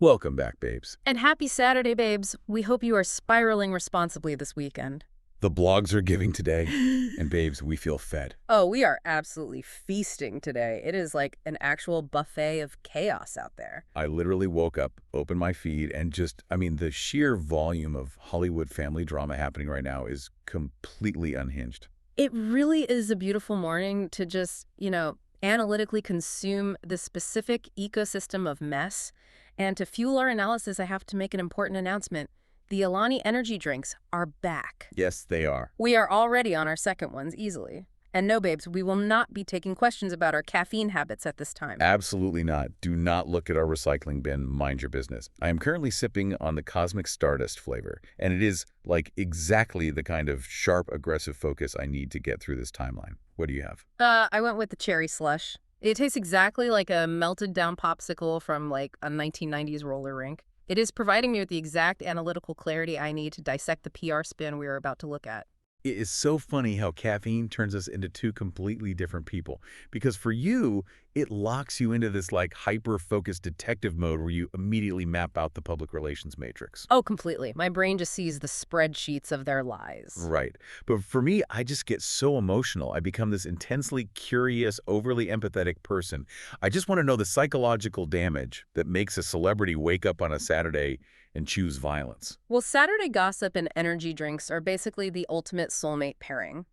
Welcome back, babes. And happy Saturday, babes. We hope you are spiraling responsibly this weekend. The blogs are giving today, and babes, we feel fed. Oh, we are absolutely feasting today. It is like an actual buffet of chaos out there. I literally woke up, opened my feed, and the sheer volume of Hollywood family drama happening right now is completely unhinged. It really is a beautiful morning to just, analytically consume the specific ecosystem of mess. And to fuel our analysis, I have to make an important announcement. The Alani energy drinks are back. Yes, they are. We are already on our second ones easily. And no, babes, we will not be taking questions about our caffeine habits at this time. Absolutely not. Do not look at our recycling bin. Mind your business. I am currently sipping on the Cosmic Stardust flavor, and it is like exactly the kind of sharp, aggressive focus I need to get through this timeline. What do you have? I went with the cherry slush. It tastes exactly like a melted down popsicle from like a 1990s roller rink. It is providing me with the exact analytical clarity I need to dissect the PR spin we are about to look at. It is so funny how caffeine turns us into two completely different people. Because for you, it locks you into this like hyper-focused detective mode where you immediately map out the public relations matrix. Oh, completely. My brain just sees the spreadsheets of their lies. Right. But for me, I just get so emotional. I become this intensely curious, overly empathetic person. I just want to know the psychological damage that makes a celebrity wake up on a Saturday and choose violence. Well, Saturday gossip and energy drinks are basically the ultimate soulmate pairing.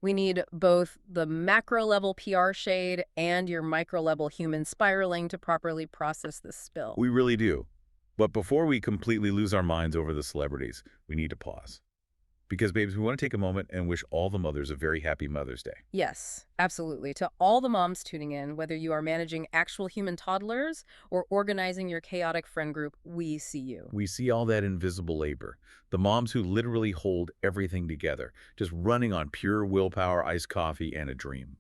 We need both the macro-level PR shade and your micro-level human spiraling to properly process this spill. We really do. But before we completely lose our minds over the celebrities, we need to pause. Because, babes, we want to take a moment and wish all the mothers a very happy Mother's Day. Yes, absolutely. To all the moms tuning in, whether you are managing actual human toddlers or organizing your chaotic friend group, we see you. We see all that invisible labor. The moms who literally hold everything together, just running on pure willpower, iced coffee, and a dream.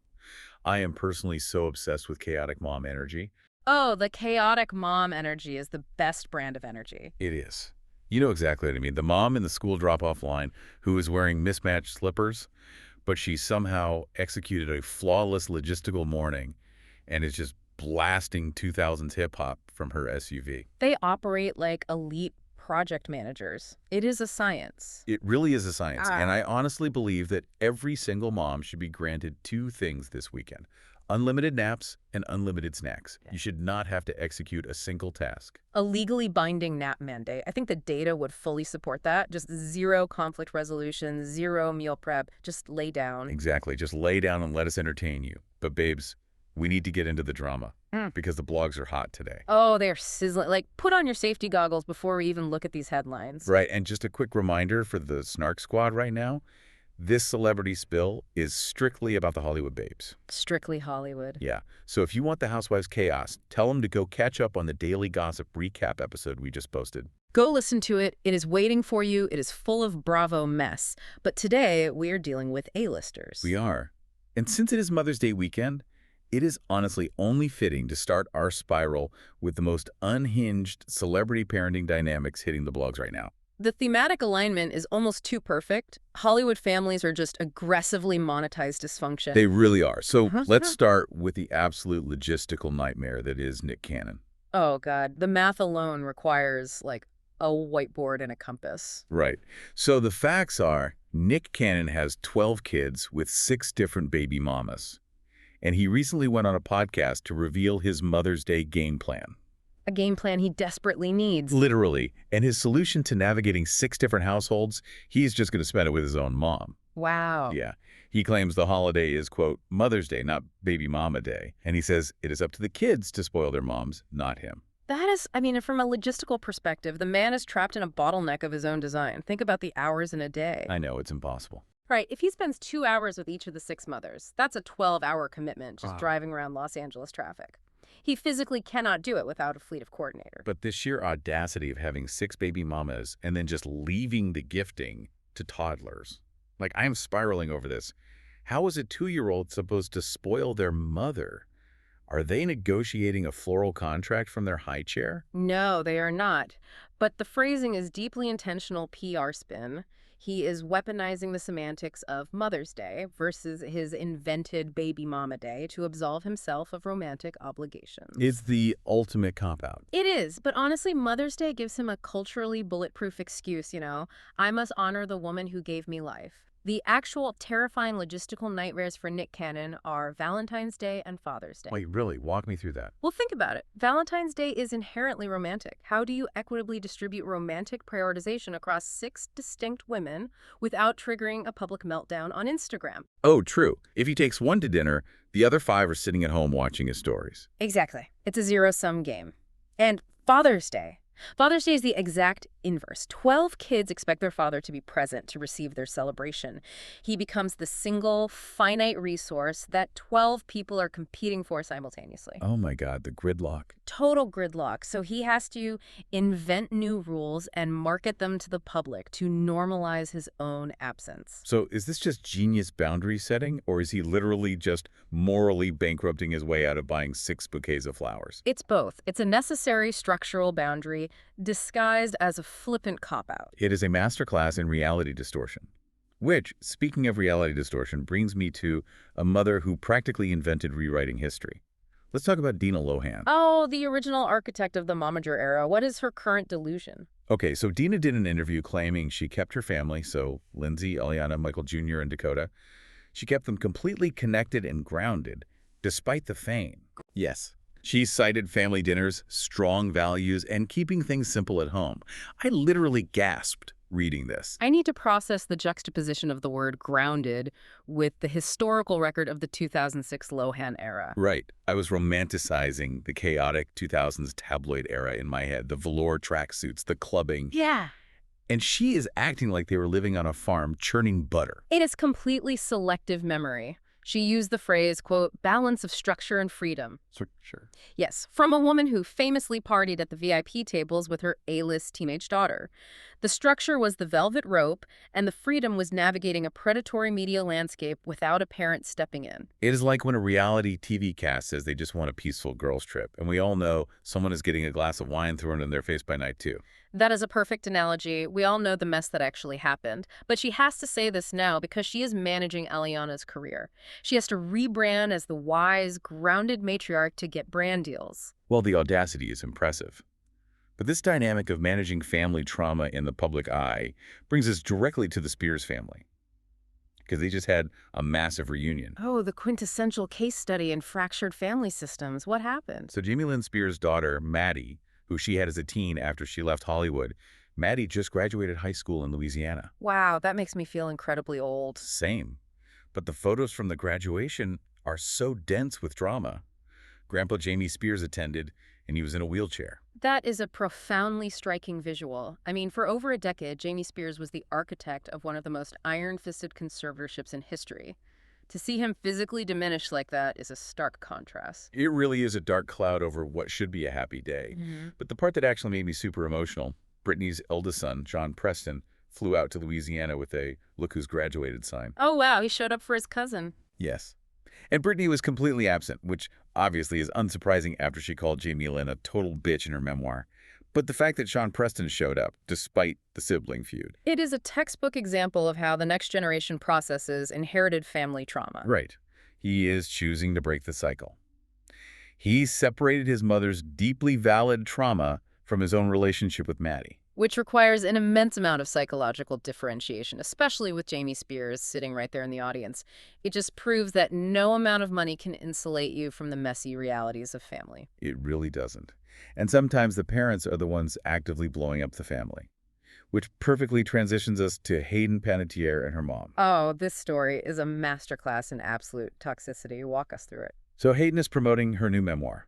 I am personally so obsessed with chaotic mom energy. Oh, the chaotic mom energy is the best brand of energy. It is. You know exactly what I mean. The mom in the school drop-off line who is wearing mismatched slippers, but she somehow executed a flawless logistical morning and is just blasting 2000s hip-hop from her SUV. They operate like elite project managers. It is a science. It really is a science, and I honestly believe that every single mom should be granted two things this weekend. Unlimited naps and unlimited snacks. You should not have to execute a single task. A legally binding nap mandate. I think the data would fully support that. Just zero conflict resolution, zero meal prep. Just lay down. Exactly. Just lay down and let us entertain you. But babes, we need to get into the drama because the blogs are hot today. Oh, they're sizzling. Like, put on your safety goggles before we even look at these headlines. Right. And just a quick reminder for the Snark squad right now. This celebrity spill is strictly about the Hollywood babes. Strictly Hollywood. Yeah. So if you want the Housewives chaos, tell them to go catch up on the Daily Gossip recap episode we just posted. Go listen to it. It is waiting for you. It is full of Bravo mess. But today, we are dealing with A-listers. We are. And since it is Mother's Day weekend, it is honestly only fitting to start our spiral with the most unhinged celebrity parenting dynamics hitting the blogs right now. The thematic alignment is almost too perfect. Hollywood families are just aggressively monetized dysfunction. They really are. So let's start with the absolute logistical nightmare that is Nick Cannon. Oh, God. The math alone requires, like, a whiteboard and a compass. Right. So the facts are Nick Cannon has 12 kids with 6 different baby mamas. And he recently went on a podcast to reveal his Mother's Day game plan. A game plan he desperately needs. Literally. And his solution to navigating 6 different households, he's just going to spend it with his own mom. Wow. Yeah. He claims the holiday is, quote, Mother's Day, not Baby Mama Day. And he says it is up to the kids to spoil their moms, not him. That is, from a logistical perspective, the man is trapped in a bottleneck of his own design. Think about the hours in a day. I know, it's impossible. Right. If he spends 2 hours with each of the 6 mothers, that's a 12-hour commitment just driving around Los Angeles traffic. He physically cannot do it without a fleet of coordinators. But the sheer audacity of having 6 baby mamas and then just leaving the gifting to toddlers. Like, I am spiraling over this. How is a 2-year-old supposed to spoil their mother? Are they negotiating a floral contract from their high chair? No, they are not. But the phrasing is deeply intentional PR spin. He is weaponizing the semantics of Mother's Day versus his invented baby mama day to absolve himself of romantic obligations. It's the ultimate cop-out. It is, but honestly, Mother's Day gives him a culturally bulletproof excuse, I must honor the woman who gave me life. The actual terrifying logistical nightmares for Nick Cannon are Valentine's Day and Father's Day. Wait, really? Walk me through that. Well, think about it. Valentine's Day is inherently romantic. How do you equitably distribute romantic prioritization across 6 distinct women without triggering a public meltdown on Instagram? Oh, true. If he takes one to dinner, the other 5 are sitting at home watching his stories. Exactly. It's a zero-sum game. And Father's Day. Father's Day is the exact inverse. 12 kids expect their father to be present to receive their celebration. He becomes the single, finite resource that 12 people are competing for simultaneously. Oh my God, the gridlock. Total gridlock. So he has to invent new rules and market them to the public to normalize his own absence. So is this just genius boundary setting, or is he literally just morally bankrupting his way out of buying 6 bouquets of flowers? It's both. It's a necessary structural boundary disguised as a flippant cop-out. It is a masterclass in reality distortion. Which, speaking of reality distortion, brings me to a mother who practically invented rewriting history. Let's talk about Dina Lohan. Oh, the original architect of the momager era. What is her current delusion? Okay, so Dina did an interview claiming she kept her family, so Lindsay, Eliana, Michael Jr., and Dakota, she kept them completely connected and grounded, despite the fame. Yes. She cited family dinners, strong values, and keeping things simple at home. I literally gasped reading this. I need to process the juxtaposition of the word grounded with the historical record of the 2006 Lohan era. Right. I was romanticizing the chaotic 2000s tabloid era in my head, the velour tracksuits, the clubbing. Yeah. And she is acting like they were living on a farm churning butter. It is completely selective memory. She used the phrase, quote, balance of structure and freedom. Sure. Yes, from a woman who famously partied at the VIP tables with her A-list teenage daughter. The structure was the velvet rope, and the freedom was navigating a predatory media landscape without a parent stepping in. It is like when a reality TV cast says they just want a peaceful girls' trip, and we all know someone is getting a glass of wine thrown in their face by night 2. That is a perfect analogy. We all know the mess that actually happened. But she has to say this now because she is managing Eliana's career. She has to rebrand as the wise, grounded matriarch to get brand deals. Well, the audacity is impressive. But this dynamic of managing family trauma in the public eye brings us directly to the Spears family, because they just had a massive reunion. Oh, the quintessential case study in fractured family systems. What happened? So Jamie Lynn Spears' daughter, Maddie, who she had as a teen after she left Hollywood, Maddie just graduated high school in Louisiana. Wow, that makes me feel incredibly old. Same. But the photos from the graduation are so dense with drama. Grandpa Jamie Spears attended, and he was in a wheelchair. That is a profoundly striking visual. I mean, for over a decade, Jamie Spears was the architect of one of the most iron-fisted conservatorships in history. To see him physically diminished like that is a stark contrast. It really is a dark cloud over what should be a happy day. But the part that actually made me super emotional, Britney's eldest son, John Preston, flew out to Louisiana with a "Look Who's Graduated" sign. Oh, wow, he showed up for his cousin. Yes. And Britney was completely absent, which obviously is unsurprising after she called Jamie Lynn a total bitch in her memoir. But the fact that Sean Preston showed up, despite the sibling feud. It is a textbook example of how the next generation processes inherited family trauma. Right. He is choosing to break the cycle. He separated his mother's deeply valid trauma from his own relationship with Maddie. Which requires an immense amount of psychological differentiation, especially with Jamie Spears sitting right there in the audience. It just proves that no amount of money can insulate you from the messy realities of family. It really doesn't. And sometimes the parents are the ones actively blowing up the family. Which perfectly transitions us to Hayden Panettiere and her mom. Oh, this story is a masterclass in absolute toxicity. Walk us through it. So Hayden is promoting her new memoir.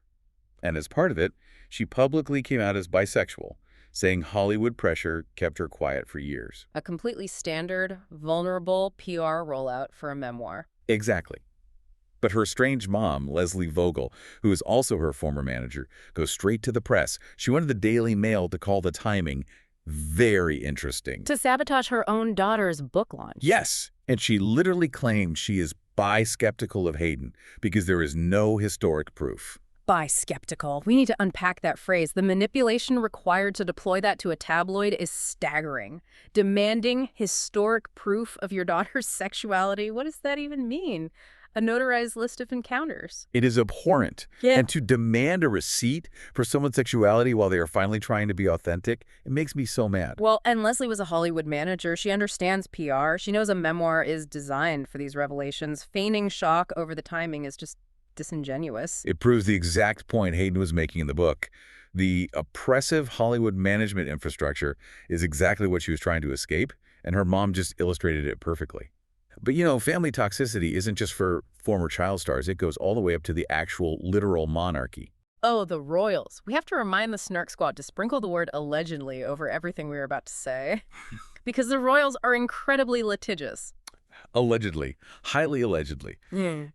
And as part of it, she publicly came out as bisexual, saying Hollywood pressure kept her quiet for years. A completely standard, vulnerable PR rollout for a memoir. Exactly. But her estranged mom, Leslie Vogel, who is also her former manager, goes straight to the press. She wanted the Daily Mail to call the timing very interesting. To sabotage her own daughter's book launch. Yes, and she literally claimed she is bi-skeptical of Hayden because there is no historic proof. by skeptical. We need to unpack that phrase. The manipulation required to deploy that to a tabloid is staggering. Demanding historic proof of your daughter's sexuality, what does that even mean? A notarized list of encounters. It is abhorrent. Yeah. And to demand a receipt for someone's sexuality while they are finally trying to be authentic, it makes me so mad. Well, and Leslie was a Hollywood manager. She understands PR. She knows a memoir is designed for these revelations. Feigning shock over the timing is just disingenuous. It proves the exact point Hayden was making in the book. The oppressive Hollywood management infrastructure is exactly what she was trying to escape, and her mom just illustrated it perfectly. But family toxicity isn't just for former child stars. It goes all the way up to the actual literal monarchy. Oh, the royals. We have to remind the Snark squad to sprinkle the word allegedly over everything we were about to say. Because the royals are incredibly litigious. Allegedly. Highly allegedly.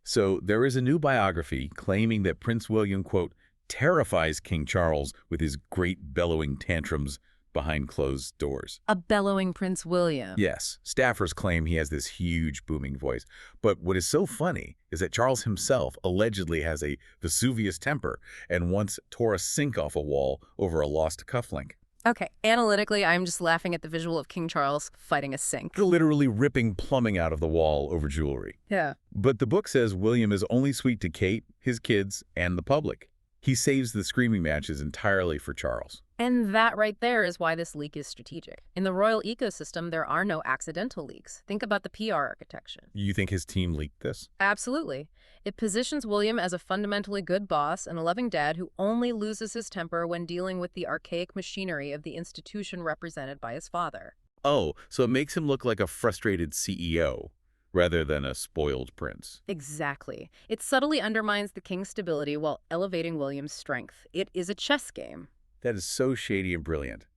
So there is a new biography claiming that Prince William, quote, terrifies King Charles with his great bellowing tantrums behind closed doors. A bellowing Prince William. Yes, staffers claim he has this huge booming voice. But what is so funny is that Charles himself allegedly has a Vesuvius temper and once tore a sink off a wall over a lost cufflink. Okay, analytically, I'm just laughing at the visual of King Charles fighting a sink. Literally ripping plumbing out of the wall over jewelry. Yeah. But the book says William is only sweet to Kate, his kids, and the public. He saves the screaming matches entirely for Charles. And that right there is why this leak is strategic. In the royal ecosystem, there are no accidental leaks. Think about the PR architecture. You think his team leaked this? Absolutely. It positions William as a fundamentally good boss and a loving dad who only loses his temper when dealing with the archaic machinery of the institution represented by his father. Oh, so it makes him look like a frustrated CEO rather than a spoiled prince. Exactly. It subtly undermines the king's stability while elevating William's strength. It is a chess game. That is so shady and brilliant.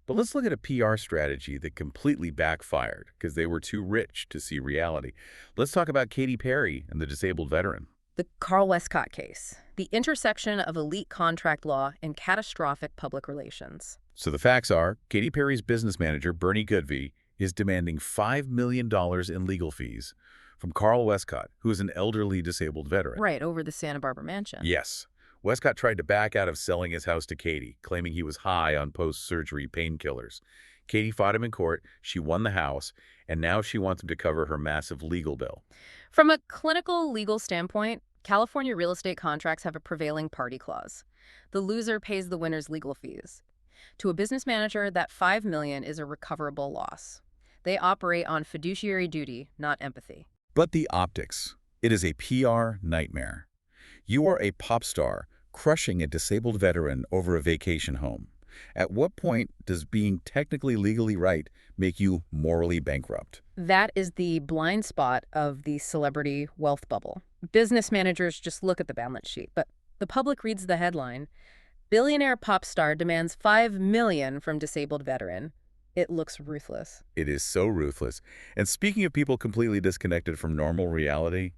But let's look at a PR strategy that completely backfired because they were too rich to see reality. Let's talk about Katy Perry and the disabled veteran. The Carl Westcott case. The intersection of elite contract law and catastrophic public relations. So the facts are, Katy Perry's business manager, Bernie Goodvie, is demanding $5 million in legal fees from Carl Westcott, who is an elderly disabled veteran. Right, over the Santa Barbara mansion. Yes. Westcott tried to back out of selling his house to Katy, claiming he was high on post-surgery painkillers. Katy fought him in court, she won the house, and now she wants him to cover her massive legal bill. From a clinical legal standpoint, California real estate contracts have a prevailing party clause. The loser pays the winner's legal fees. To a business manager, that $5 million is a recoverable loss. They operate on fiduciary duty, not empathy. But the optics. It is a PR nightmare. You are a pop star crushing a disabled veteran over a vacation home. At what point does being technically legally right make you morally bankrupt? That is the blind spot of the celebrity wealth bubble. Business managers just look at the balance sheet, but the public reads the headline. Billionaire pop star demands $5 million from disabled veteran. It looks ruthless. It is so ruthless. And speaking of people completely disconnected from normal reality,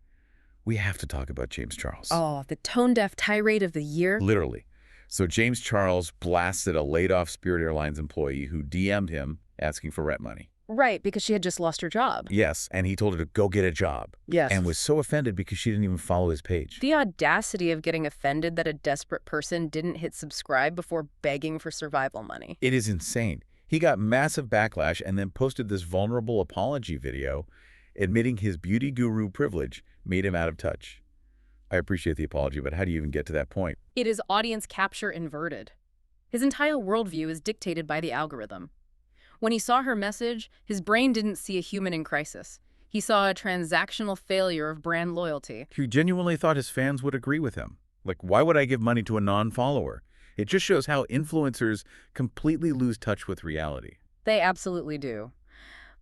we have to talk about James Charles. Oh, the tone-deaf tirade of the year? Literally. So James Charles blasted a laid-off Spirit Airlines employee who DM'd him asking for rent money. Right, because she had just lost her job. Yes, and he told her to go get a job. Yes. And was so offended because she didn't even follow his page. The audacity of getting offended that a desperate person didn't hit subscribe before begging for survival money. It is insane. He got massive backlash and then posted this vulnerable apology video admitting his beauty guru privilege made him out of touch. I appreciate the apology, but how do you even get to that point? It is audience capture inverted. His entire worldview is dictated by the algorithm. When he saw her message, his brain didn't see a human in crisis. He saw a transactional failure of brand loyalty. He genuinely thought his fans would agree with him. Like, why would I give money to a non-follower? It just shows how influencers completely lose touch with reality. They absolutely do.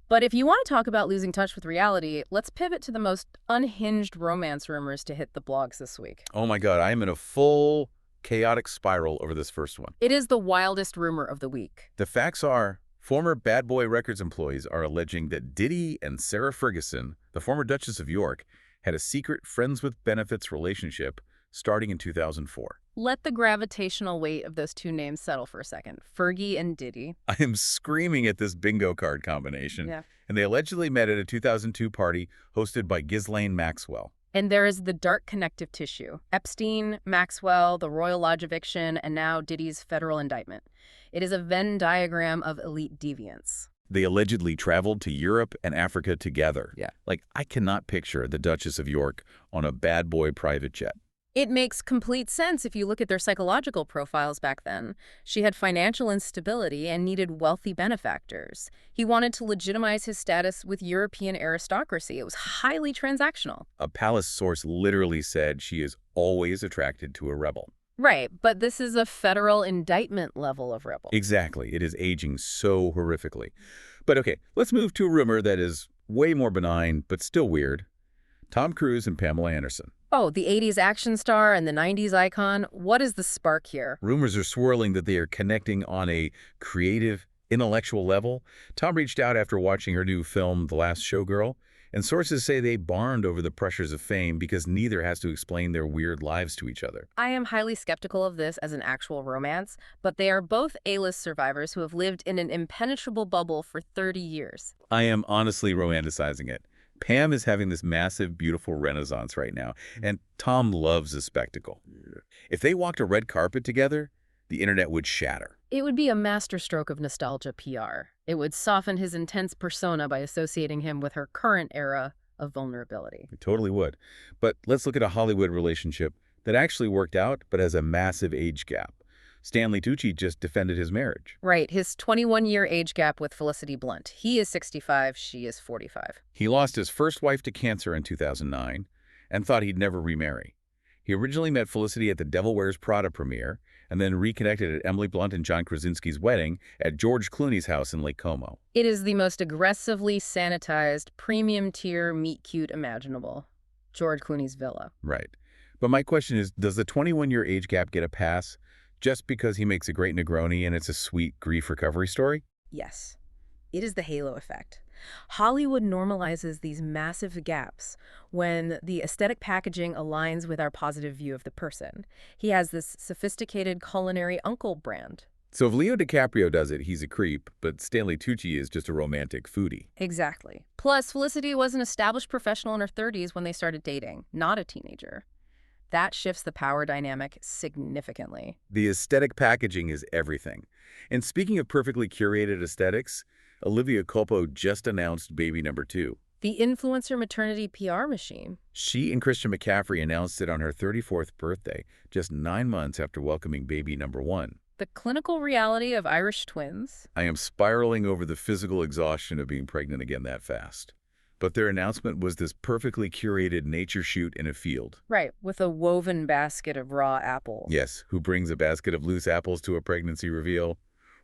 But if you want to talk about losing touch with reality, let's pivot to the most unhinged romance rumors to hit the blogs this week. Oh my God, I am in a full chaotic spiral over this first one. It is the wildest rumor of the week. The facts are, former Bad Boy Records employees are alleging that Diddy and Sarah Ferguson, the former Duchess of York, had a secret friends with benefits relationship starting in 2004. Let the gravitational weight of those two names settle for a second. Fergie and Diddy. I am screaming at this bingo card combination. Yeah. And they allegedly met at a 2002 party hosted by Ghislaine Maxwell. And there is the dark connective tissue. Epstein, Maxwell, the Royal Lodge eviction, and now Diddy's federal indictment. It is a Venn diagram of elite deviance. They allegedly traveled to Europe and Africa together. Yeah. Like, I cannot picture the Duchess of York on a bad boy private jet. It makes complete sense if you look at their psychological profiles back then. She had financial instability and needed wealthy benefactors. He wanted to legitimize his status with European aristocracy. It was highly transactional. A palace source literally said she is always attracted to a rebel. Right, but this is a federal indictment level of rebel. Exactly. It is aging so horrifically. But okay, let's move to a rumor that is way more benign, but still weird. Tom Cruise and Pamela Anderson. Oh, the 80s action star and the 90s icon. What is the spark here? Rumors are swirling that they are connecting on a creative, intellectual level. Tom reached out after watching her new film, The Last Showgirl, and sources say they bond over the pressures of fame because neither has to explain their weird lives to each other. I am highly skeptical of this as an actual romance, but they are both A-list survivors who have lived in an impenetrable bubble for 30 years. I am honestly romanticizing it. Pam is having this massive, beautiful renaissance right now, and Tom loves the spectacle. If they walked a red carpet together, the internet would shatter. It would be a masterstroke of nostalgia PR. It would soften his intense persona by associating him with her current era of vulnerability. It totally would. But let's look at a Hollywood relationship that actually worked out but has a massive age gap. Stanley Tucci just defended his marriage. Right, his 21-year age gap with Felicity Blunt. He is 65, she is 45. He lost his first wife to cancer in 2009 and thought he'd never remarry. He originally met Felicity at the Devil Wears Prada premiere and then reconnected at Emily Blunt and John Krasinski's wedding at George Clooney's house in Lake Como. It is the most aggressively sanitized, premium-tier meet-cute imaginable. George Clooney's villa. Right. But my question is, does the 21-year age gap get a pass just because he makes a great Negroni and it's a sweet grief recovery story? Yes. It is the halo effect. Hollywood normalizes these massive gaps when the aesthetic packaging aligns with our positive view of the person. He has this sophisticated culinary uncle brand. So if Leo DiCaprio does it, he's a creep, but Stanley Tucci is just a romantic foodie. Exactly. Plus, Felicity was an established professional in her 30s when they started dating, not a teenager. That shifts the power dynamic significantly. The aesthetic packaging is everything. And speaking of perfectly curated aesthetics, Olivia Culpo just announced baby number 2. The influencer maternity PR machine. She and Christian McCaffrey announced it on her 34th birthday, just 9 months after welcoming baby number 1. The clinical reality of Irish twins. I am spiraling over the physical exhaustion of being pregnant again that fast. But their announcement was this perfectly curated nature shoot in a field. Right, with a woven basket of raw apples. Yes, who brings a basket of loose apples to a pregnancy reveal?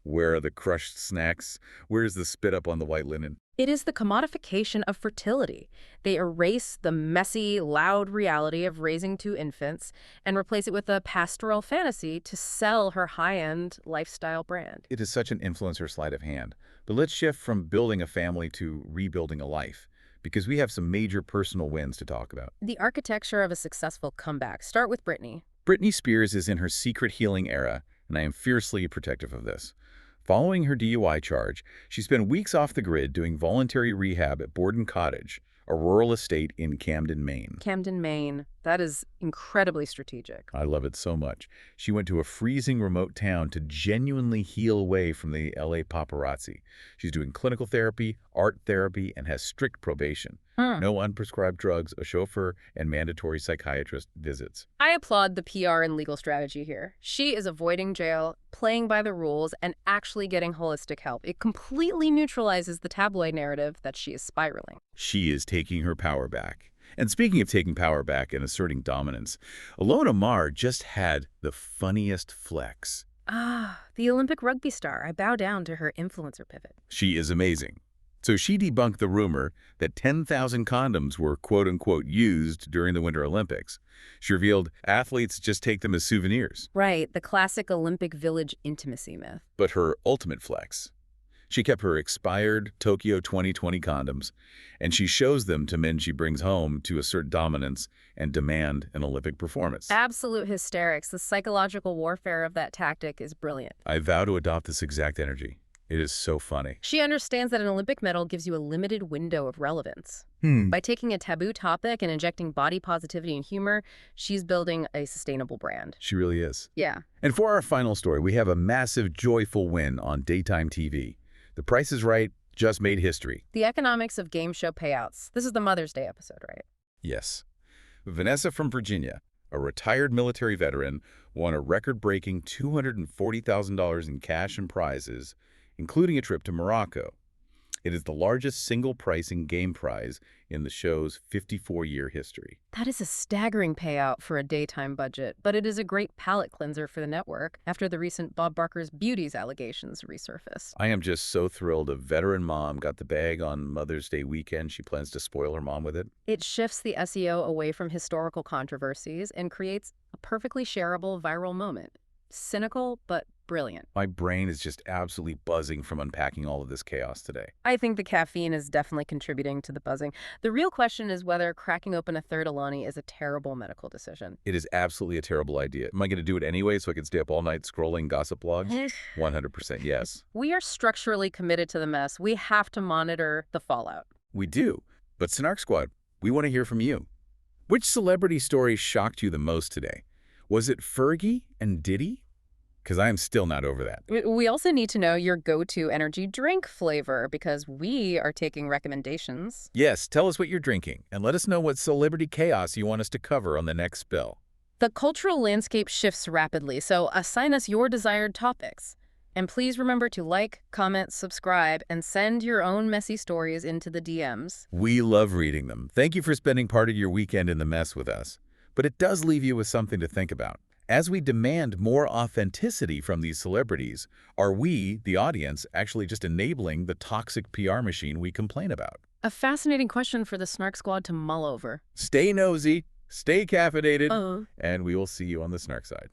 Where are the crushed snacks? Where's the spit up on the white linen? It is the commodification of fertility. They erase the messy, loud reality of raising 2 infants and replace it with a pastoral fantasy to sell her high-end lifestyle brand. It is such an influencer sleight of hand. But let's shift from building a family to rebuilding a life, because we have some major personal wins to talk about. The architecture of a successful comeback. Start with Britney. Britney Spears is in her secret healing era, and I am fiercely protective of this. Following her DUI charge, she spent weeks off the grid doing voluntary rehab at Borden Cottage, a rural estate in Camden, Maine. Camden, Maine. That is incredibly strategic. I love it so much. She went to a freezing remote town to genuinely heal away from the LA paparazzi. She's doing clinical therapy, art therapy, and has strict probation. No unprescribed drugs, a chauffeur, and mandatory psychiatrist visits. I applaud the PR and legal strategy here. She is avoiding jail, playing by the rules, and actually getting holistic help. It completely neutralizes the tabloid narrative that she is spiraling. She is taking her power back. And speaking of taking power back and asserting dominance, Ilona Maher just had the funniest flex. The Olympic rugby star. I bow down to her influencer pivot. She is amazing. So she debunked the rumor that 10,000 condoms were quote-unquote used during the Winter Olympics. She revealed athletes just take them as souvenirs. Right, the classic Olympic Village intimacy myth. But her ultimate flex. She kept her expired Tokyo 2020 condoms, and she shows them to men she brings home to assert dominance and demand an Olympic performance. Absolute hysterics. The psychological warfare of that tactic is brilliant. I vow to adopt this exact energy. It is so funny. She understands that an Olympic medal gives you a limited window of relevance. By taking a taboo topic and injecting body positivity and humor, she's building a sustainable brand. She really is. Yeah. And for our final story, we have a massive, joyful win on daytime TV. The Price is Right just made history. The economics of game show payouts. This is the Mother's Day episode, right? Yes. Vanessa from Virginia, a retired military veteran, won a record-breaking $240,000 in cash and prizes, including a trip to Morocco. It is the largest single pricing game prize in the show's 54-year history. That is a staggering payout for a daytime budget, but it is a great palate cleanser for the network after the recent Bob Barker's Beauties allegations resurfaced. I am just so thrilled a veteran mom got the bag on Mother's Day weekend. She plans to spoil her mom with it. It shifts the SEO away from historical controversies and creates a perfectly shareable viral moment. Cynical, but brilliant. My brain is just absolutely buzzing from unpacking all of this chaos today. I think the caffeine is definitely contributing to the buzzing. The real question is whether cracking open a third Alani is a terrible medical decision. It is absolutely a terrible idea. Am I going to do it anyway so I can stay up all night scrolling gossip blogs? 100% yes. We are structurally committed to the mess. We have to monitor the fallout. We do. But Snark Squad, we want to hear from you. Which celebrity story shocked you the most today? Was it Fergie and Diddy? Because I am still not over that. We also need to know your go-to energy drink flavor because we are taking recommendations. Yes, tell us what you're drinking and let us know what celebrity chaos you want us to cover on the next spill. The cultural landscape shifts rapidly, so assign us your desired topics. And please remember to like, comment, subscribe, and send your own messy stories into the DMs. We love reading them. Thank you for spending part of your weekend in the mess with us. But it does leave you with something to think about. As we demand more authenticity from these celebrities, are we, the audience, actually just enabling the toxic PR machine we complain about? A fascinating question for the Snark Squad to mull over. Stay nosy, stay caffeinated, and we will see you on the Snark side.